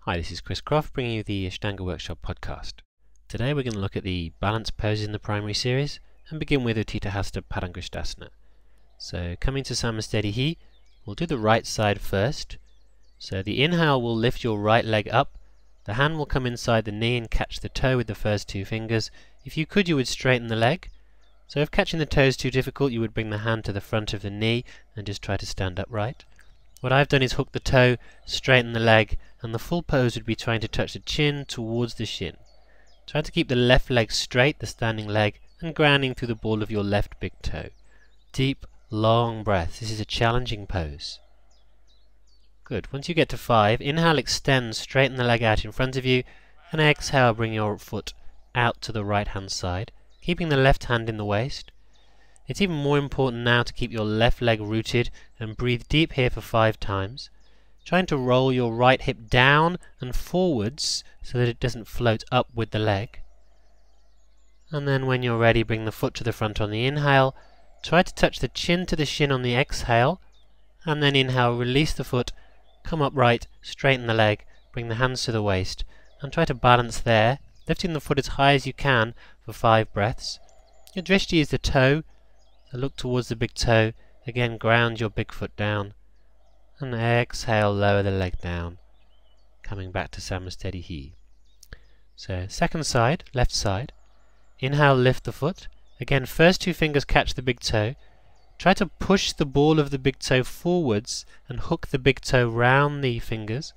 Hi, this is Chris Croft bringing you the Ashtanga Workshop podcast. Today we're going to look at the balance poses in the primary series and begin with Utthita Hasta Padangusthasana. So coming to Somerset, we'll do the right side first. So the inhale will lift your right leg up, the hand will come inside the knee and catch the toe with the first two fingers. If you could, you would straighten the leg. So if catching the toe is too difficult, you would bring the hand to the front of the knee and just try to stand upright. What I've done is hook the toe, straighten the leg, and the full pose would be trying to touch the chin towards the shin. Try to keep the left leg straight, the standing leg, and grounding through the ball of your left big toe. Deep, long breaths. This is a challenging pose. Good. Once you get to 5, inhale, extend, straighten the leg out in front of you, and exhale, bring your foot out to the right hand side, keeping the left hand in the waist. It's even more important now to keep your left leg rooted and breathe deep here for 5 times. Trying to roll your right hip down and forwards so that it doesn't float up with the leg. And then when you're ready, bring the foot to the front on the inhale. Try to touch the chin to the shin on the exhale. And then inhale, release the foot, come upright, straighten the leg, bring the hands to the waist, and try to balance there, lifting the foot as high as you can for 5 breaths. Your drishti is the toe. So look towards the big toe. Again, ground your big foot down. And exhale, lower the leg down. Coming back to Somerset. So second side, left side. Inhale, lift the foot. Again, first 2 fingers catch the big toe. Try to push the ball of the big toe forwards and hook the big toe round the fingers.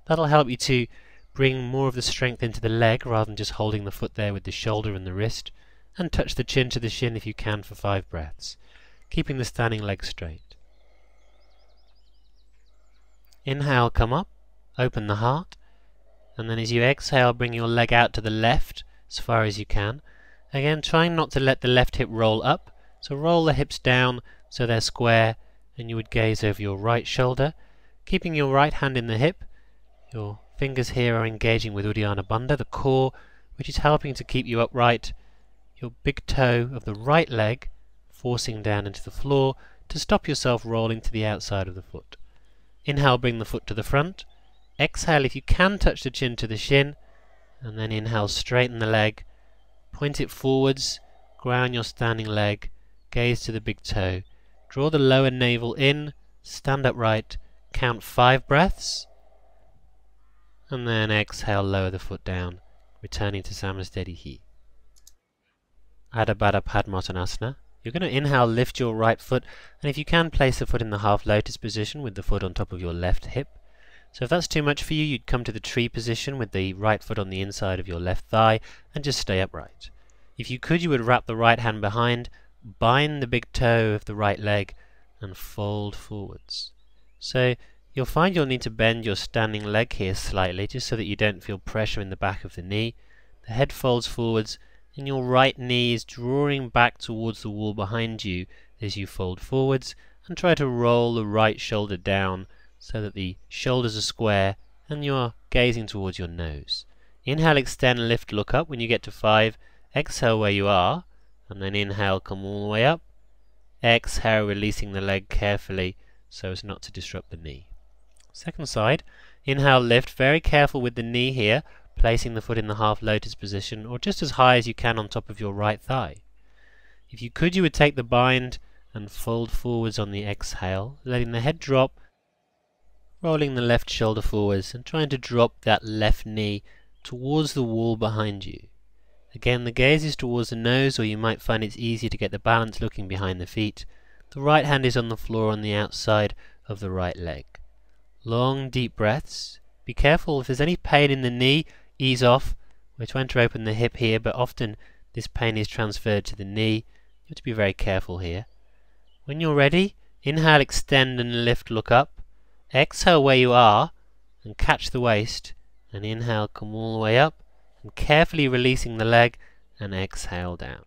That'll help you to bring more of the strength into the leg rather than just holding the foot there with the shoulder and the wrist. And touch the chin to the shin if you can for 5 breaths, keeping the standing leg straight. Inhale, come up, open the heart, and then as you exhale, bring your leg out to the left as far as you can. Again, trying not to let the left hip roll up, so roll the hips down so they're square, and you would gaze over your right shoulder, keeping your right hand in the hip. Your fingers here are engaging with Uddiyana Bandha, the core, which is helping to keep you upright. Your big toe of the right leg forcing down into the floor to stop yourself rolling to the outside of the foot. Inhale, bring the foot to the front. Exhale, if you can, touch the chin to the shin. And then inhale, straighten the leg. Point it forwards. Ground your standing leg. Gaze to the big toe. Draw the lower navel in. Stand upright. Count 5 breaths. And then exhale, lower the foot down. Returning to Somerset. Adho Baddha Padangusthasana. You're going to inhale, lift your right foot, and if you can, place the foot in the half lotus position with the foot on top of your left hip. So if that's too much for you, you'd come to the tree position with the right foot on the inside of your left thigh and just stay upright. If you could, you would wrap the right hand behind, bind the big toe of the right leg, and fold forwards. So you'll find you'll need to bend your standing leg here slightly, just so that you don't feel pressure in the back of the knee. The head folds forwards, and your right knee is drawing back towards the wall behind you as you fold forwards, and try to roll the right shoulder down so that the shoulders are square and you're gazing towards your nose. Inhale, extend, lift, look up. When you get to 5, exhale where you are, and then inhale, come all the way up. Exhale, releasing the leg carefully so as not to disrupt the knee. Second side, inhale, lift, very careful with the knee here, placing the foot in the half lotus position or just as high as you can on top of your right thigh. If you could, you would take the bind and fold forwards on the exhale, letting the head drop, rolling the left shoulder forwards and trying to drop that left knee towards the wall behind you. Again, the gaze is towards the nose, or you might find it's easier to get the balance looking behind the feet. The right hand is on the floor on the outside of the right leg. Long deep breaths. Be careful if there's any pain in the knee, ease off. We're trying to open the hip here, but often this pain is transferred to the knee. You have to be very careful here. When you're ready, inhale, extend and lift, look up. Exhale where you are and catch the waist. And inhale, come all the way up and carefully releasing the leg and exhale down.